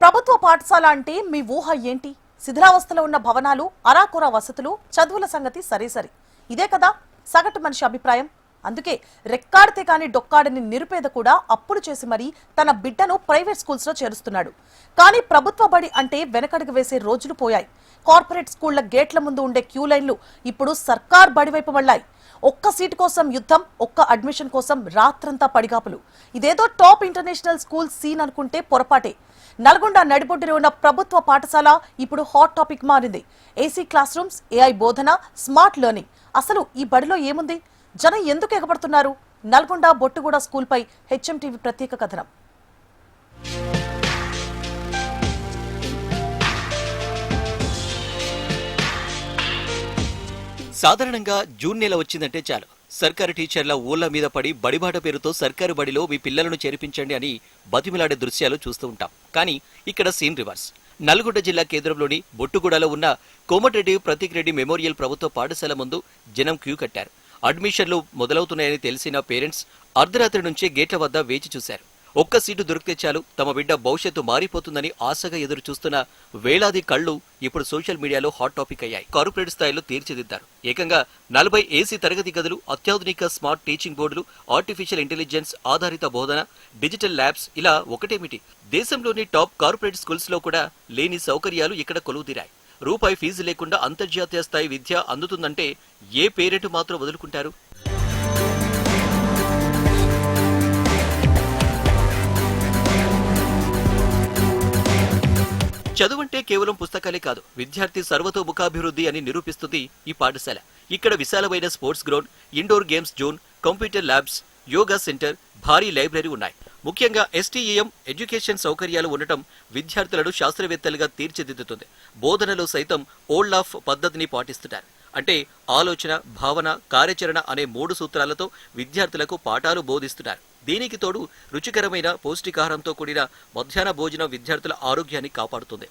ప్రభుత్వ పాఠశాల అంటే మీ ఊహ ఏంటి? శిథిలావస్థలో ఉన్న భవనాలు, అరాకొర వసతులు, చదువుల సంగతి సరేసరి. ఇదే కదా సగటు మనిషి అభిప్రాయం. అందుకే రెక్కాడితే కాని డొక్కాడని నిరుపేద కూడా అప్పులు చేసి మరీ తన బిడ్డను ప్రైవేట్ స్కూల్స్ లో చేరుస్తున్నాడు. కానీ ప్రభుత్వ బడి అంటే వెనకడుగు వేసే రోజులు పోయాయి. కార్పొరేట్ స్కూళ్ల గేట్ల ముందు ఉండే క్యూ లైన్లు ఇప్పుడు సర్కార్ బడి వైపు మళ్ళాయి. ఒక్క సీటు కోసం యుద్ధం, ఒక్క అడ్మిషన్ కోసం రాత్రంతా పడిగాపులు. ఇదేదో టాప్ ఇంటర్నేషనల్ స్కూల్ సీన్ అనుకుంటే పొరపాటే. నల్గొండ నడిబొడ్డున ఉన్న ప్రభుత్వ పాఠశాల ఇప్పుడు హాట్ టాపిక్ మారింది. ఏసీ క్లాస్ రూమ్స్, ఏఐ బోధన, స్మార్ట్ లెర్నింగ్. అసలు ఈ బడిలో ఏముంది? జనం ఎందుకు ఎగబడుతున్నారు? నల్గొండ బొట్టుగూడ స్కూల్ పై హెచ్ఎంటీవీ ప్రత్యేక కథనం. సాధారణంగా జూన్ నెల వచ్చిందంటే చాలు సర్కారు టీచర్ల ఊళ్ల మీద పడి బడిబాట పేరుతో సర్కారు బడిలో మీ పిల్లలను చేర్పించండి అని బతిమిలాడే దృశ్యాలు చూస్తూ ఉంటాం. కానీ ఇక్కడ సీన్ రివర్స్. నల్గొండ జిల్లా కేంద్రంలోని బొట్టుగూడలో ఉన్న కోమటిరెడ్డి ప్రతీక్ రెడ్డి మెమోరియల్ ప్రభుత్వ పాఠశాల ముందు జనం క్యూ కట్టారు. అడ్మిషన్లు మొదలవుతున్నాయని తెలిసిన పేరెంట్స్ అర్ధరాత్రి నుంచే గేట్ల వద్ద వేచి చూశారు. ఒక్క సీటు దొరికితే చాలు తమ బిడ్డ భవిష్యత్తు మారిపోతుందని ఆశగా ఎదురు చూస్తున్న వేలాది కళ్లు ఇప్పుడు సోషల్ మీడియాలో హాట్ టాపిక్ అయ్యాయి. కార్పొరేట్ స్థాయిలో తీర్చిదిద్దారు. ఏకంగా 40 ఏసీ తరగతి గదులు, అత్యాధునిక స్మార్ట్ టీచింగ్ బోర్డులు, ఆర్టిఫిషియల్ ఇంటెలిజెన్స్ ఆధారిత బోధన, డిజిటల్ ల్యాబ్స్, ఇలా ఒకటేమిటి, దేశంలోని టాప్ కార్పొరేట్ స్కూల్స్ లో కూడా లేని సౌకర్యాలు ఇక్కడ కొలువుదీరాయి. రూపాయి ఫీజు లేకుండా అంతర్జాతీయ స్థాయి విద్య అందుతుందంటే ఏ పేరెంట్ మాత్రం వదులుకుంటారు? చదువంటే కేవలం పుస్తకాలే కాదు, విద్యార్థి సర్వతోముఖాభివృద్ధి అని నిరూపిస్తుంది ఈ పాఠశాల. ఇక్కడ విశాలమైన sports ground, indoor games zone, computer labs, yoga centre, భారీ లైబ్రరీ ఉన్నాయి. ముఖ్యంగా STEM ఎడ్యుకేషన్ సౌకర్యాలు ఉండటం విద్యార్థులను శాస్త్రవేత్తలుగా తీర్చిదిద్దుతుంది. బోధనలో సైతం ఓల్డ్ ఆఫ్ పద్ధతిని పాటిస్తున్నారు. అంటే ఆలోచన, భావన, కార్యాచరణ అనే 3 సూత్రాలతో విద్యార్థులకు పాఠాలు బోధిస్తున్నారు. దీనికి తోడు రుచికరమైన పౌష్టికాహారంతో కూడిన మధ్యాహ్న భోజనం విద్యార్థుల ఆరోగ్యాన్ని కాపాడుతుంది.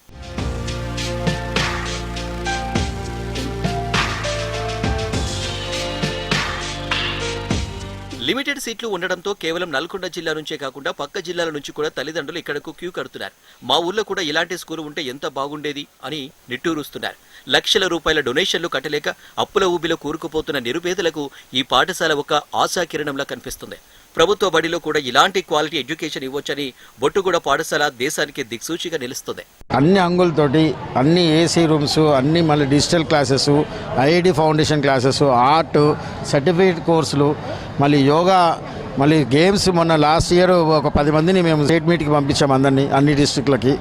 లిమిటెడ్ సీట్లు ఉండడంతో కేవలం నల్గొండ జిల్లా నుంచే కాకుండా పక్క జిల్లాల నుంచి కూడా తల్లిదండ్రులు ఇక్కడకు క్యూ కడుతున్నారు. మా ఊళ్ళో కూడా ఇలాంటి స్కూల్ ఉంటే ఎంత బాగుండేది అని నిట్టూరుస్తున్నారు. లక్షల రూపాయల డొనేషన్లు కట్టలేక అప్పుల ఊబిలో కూరుకుపోతున్న నిరుపేదలకు ఈ పాఠశాల ఒక ఆశాకిరణంలా కనిపిస్తుంది. ప్రభుత్వ బడిలో కూడా ఇలాంటి క్వాలిటీ ఎడ్యుకేషన్ ఇవ్వొచ్చని బొట్టుగూడ పాఠశాల దేశానికి దిక్సూచిగా నిలుస్తుంది. అన్ని అంగులతోటి, అన్ని ఏసీ రూమ్స్, అన్ని మళ్ళీ digital classes, IIT foundation classes, art certificate కోర్సులు, మళ్ళీ యోగా, మళ్ళీ గేమ్స్. మొన్న లాస్ట్ ఇయర్ ఒక 10 మందిని మేము స్టేట్ మీట్కి పంపించాం, అన్ని డిస్ట్రిక్ట్లకి.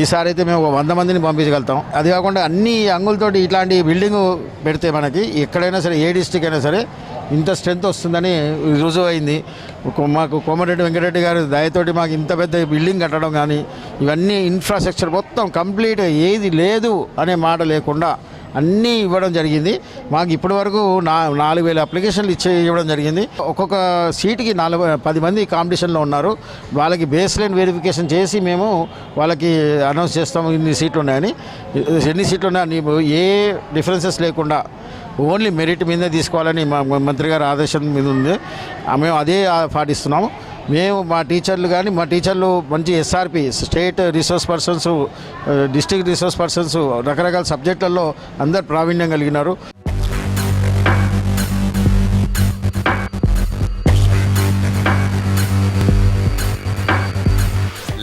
ఈసారి అయితే మేము ఒక 100 మందిని పంపించగలుగుతాం. అది కాకుండా అన్ని అంగులతోటి ఇట్లాంటి బిల్డింగ్ పెడితే మనకి ఎక్కడైనా సరే, ఏ డిస్ట్రిక్ట్ అయినా సరే ఇంత స్ట్రెంత్ వస్తుందని రుజువు అయింది. మాకు కోమటిరెడ్డి వెంకటరెడ్డి గారి దయతోటి మాకు ఇంత పెద్ద బిల్డింగ్ కట్టడం కానీ, ఇవన్నీ ఇన్ఫ్రాస్ట్రక్చర్ మొత్తం కంప్లీట్, ఏది లేదు అనే మాట లేకుండా అన్నీ ఇవ్వడం జరిగింది. మాకు ఇప్పటి వరకు 4,000 అప్లికేషన్లు ఇవ్వడం జరిగింది. ఒక్కొక్క సీటుకి 10 మంది కాంపిటీషన్లో ఉన్నారు. వాళ్ళకి బేస్ లైన్ వెరిఫికేషన్ చేసి మేము వాళ్ళకి అనౌన్స్ చేస్తాము ఇన్ని సీట్లు ఉన్నాయని. ఎన్ని సీట్లు ఉన్నాయని ఏ డిఫరెన్సెస్ లేకుండా ఓన్లీ మెరిట్ మీదే తీసుకోవాలని మా మంత్రి గారి ఆదేశం మీద ఉంది. మేము అదే పాటిస్తున్నాము. మేము మా టీచర్లు మంచి SRP, state resource persons, district resource persons, రకరకాల సబ్జెక్టులలో అందరు ప్రావీణ్యం కలిగినారు.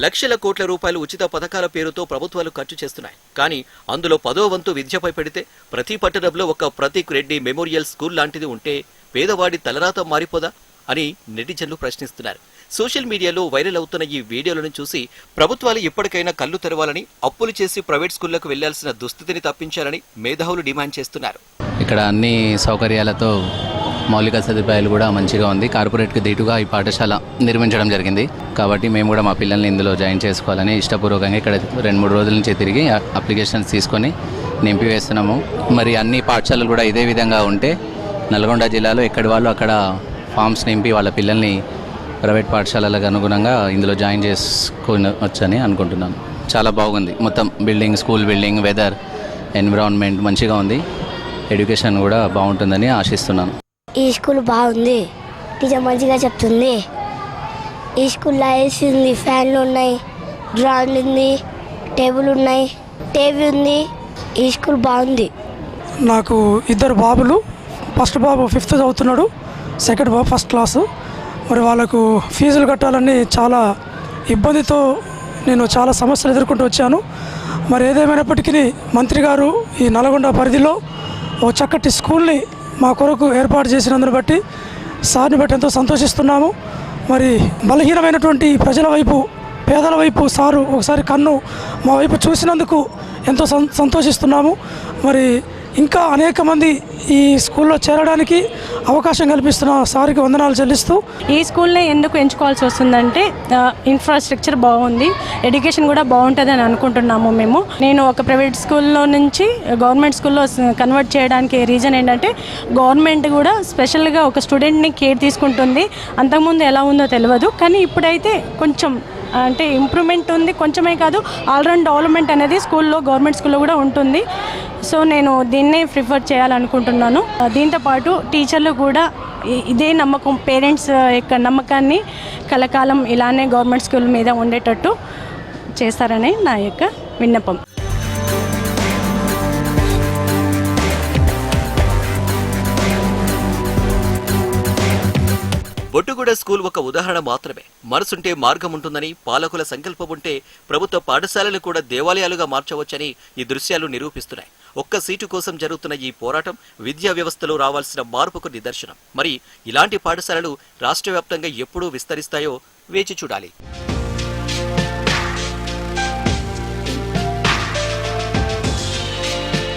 లక్షల కోట్ల రూపాయలు ఉచిత పథకాల పేరుతో ప్రభుత్వాలు ఖర్చు చేస్తున్నాయి. కానీ అందులో 10వ వంతు విద్యపై పెడితే ప్రతి పట్టణంలో ఒక ప్రతీక్ రెడ్డి మెమోరియల్ స్కూల్ లాంటిది ఉంటే పేదవాడి తలరాత మారిపోదా అని నెటిజన్లు ప్రశ్నిస్తున్నారు. సోషల్ మీడియాలో వైరల్ అవుతున్న ఈ వీడియోలను చూసి ప్రభుత్వాలు ఇప్పటికైనా కళ్ళు తెరవాలని, అప్పులు చేసి ప్రైవేట్ స్కూళ్లకు వెళ్లాల్సిన దుస్థితిని తప్పించాలని మేధావులు డిమాండ్ చేస్తున్నారు. ఇక్కడ అన్ని సౌకర్యాలతో మౌలిక సదుపాయాలు కూడా మంచిగా ఉంది. కార్పొరేట్కి దీటుగా ఈ పాఠశాల నిర్మించడం జరిగింది. కాబట్టి మేము కూడా మా పిల్లల్ని ఇందులో జాయిన్ చేసుకోవాలని ఇష్టపూర్వకంగా ఇక్కడ 2-3 రోజుల నుంచి తిరిగి అప్లికేషన్స్ తీసుకొని నింపి వేస్తున్నాము. మరి అన్ని పాఠశాలలు కూడా ఇదే విధంగా ఉంటే నల్గొండ జిల్లాలో ఎక్కడి వాళ్ళు అక్కడ ఫామ్స్ నింపి వాళ్ళ పిల్లల్ని ప్రైవేట్ పాఠశాలలకు అనుగుణంగా ఇందులో జాయిన్ చేసుకోవచ్చని అనుకుంటున్నాను. చాలా బాగుంది. మొత్తం building, school building, weather, environment మంచిగా ఉంది. ఎడ్యుకేషన్ కూడా బాగుంటుందని ఆశిస్తున్నాను. ఈ స్కూల్ బాగుంది, టీచర్ మంచిగా చెప్తుంది. ఈ స్కూల్లో ఏసీ ఉంది, ఫ్యాన్లు ఉన్నాయి, గ్రౌండ్ ఉంది, టేబుల్ ఉన్నాయి, టీవీ ఉంది. ఈ స్కూల్ బాగుంది. నాకు 2 బాబులు. ఫస్ట్ బాబు 5th చదువుతున్నాడు, సెకండ్ బాబు 1st క్లాసు. మరి వాళ్ళకు ఫీజులు కట్టాలని చాలా ఇబ్బందితో నేను చాలా సమస్యలు ఎదుర్కొంటూ వచ్చాను. మరి ఏదేమైనప్పటికీ మంత్రి గారు ఈ నల్గొండ పరిధిలో ఓ చక్కటి స్కూల్ని మా కొరకు ఏర్పాటు చేసినందుని బట్టి సార్ని బట్టి ఎంతో సంతోషిస్తున్నాము. మరి బలహీనమైనటువంటి ప్రజల వైపు, పేదల వైపు సారు ఒకసారి కన్ను మా వైపు చూసినందుకు ఎంతో సంతోషిస్తున్నాము. మరి ఇంకా అనేక మంది ఈ స్కూల్లో చేరడానికి అవకాశం కల్పిస్తున్న సార్కి వందనాలు చెల్లిస్తూ, ఈ స్కూల్ని ఎందుకు ఎంచుకోవాల్సి వస్తుందంటే ఇన్ఫ్రాస్ట్రక్చర్ బాగుంది, ఎడ్యుకేషన్ కూడా బాగుంటుందని అనుకుంటున్నాము మేము. నేను ఒక ప్రైవేట్ స్కూల్లో నుంచి గవర్నమెంట్ స్కూల్లో కన్వర్ట్ చేయడానికి రీజన్ ఏంటంటే గవర్నమెంట్ కూడా స్పెషల్గా ఒక స్టూడెంట్ని కేర్ తీసుకుంటుంది. అంతకుముందు ఎలా ఉందో తెలియదు, కానీ ఇప్పుడైతే కొంచెం అంటే ఇంప్రూవ్మెంట్ ఉంది. కొంచెమే కాదు, ఆల్రౌండ్ డెవలప్మెంట్ అనేది స్కూల్లో, గవర్నమెంట్ స్కూల్లో కూడా ఉంటుంది. సో నేను దీన్నే ప్రిఫర్ చేయాలనుకుంటున్నాను. దీంతోపాటు టీచర్లు కూడా ఇదే నమ్మకం, పేరెంట్స్ యొక్క నమ్మకాన్ని కలకాలం ఇలానే గవర్నమెంట్ స్కూల్ మీద ఉండేటట్టు చేస్తారని నా యొక్క విన్నపం. బొట్టుగూడ స్కూల్ ఒక ఉదాహరణ మాత్రమే. మనసుంటే మార్గం ఉంటుందని, పాలకుల సంకల్పం ఉంటే ప్రభుత్వ పాఠశాలలు కూడా దేవాలయాలుగా మార్చవచ్చని ఈ దృశ్యాలు నిరూపిస్తున్నాయి. ఒక్క సీటు కోసం జరుగుతున్న ఈ పోరాటం విద్యా వ్యవస్థలో రావాల్సిన మార్పుకు నిదర్శనం. మరి ఇలాంటి పాఠశాలలు రాష్ట్ర వ్యాప్తంగా ఎప్పుడు విస్తరిస్తాయో వేచి చూడాలి.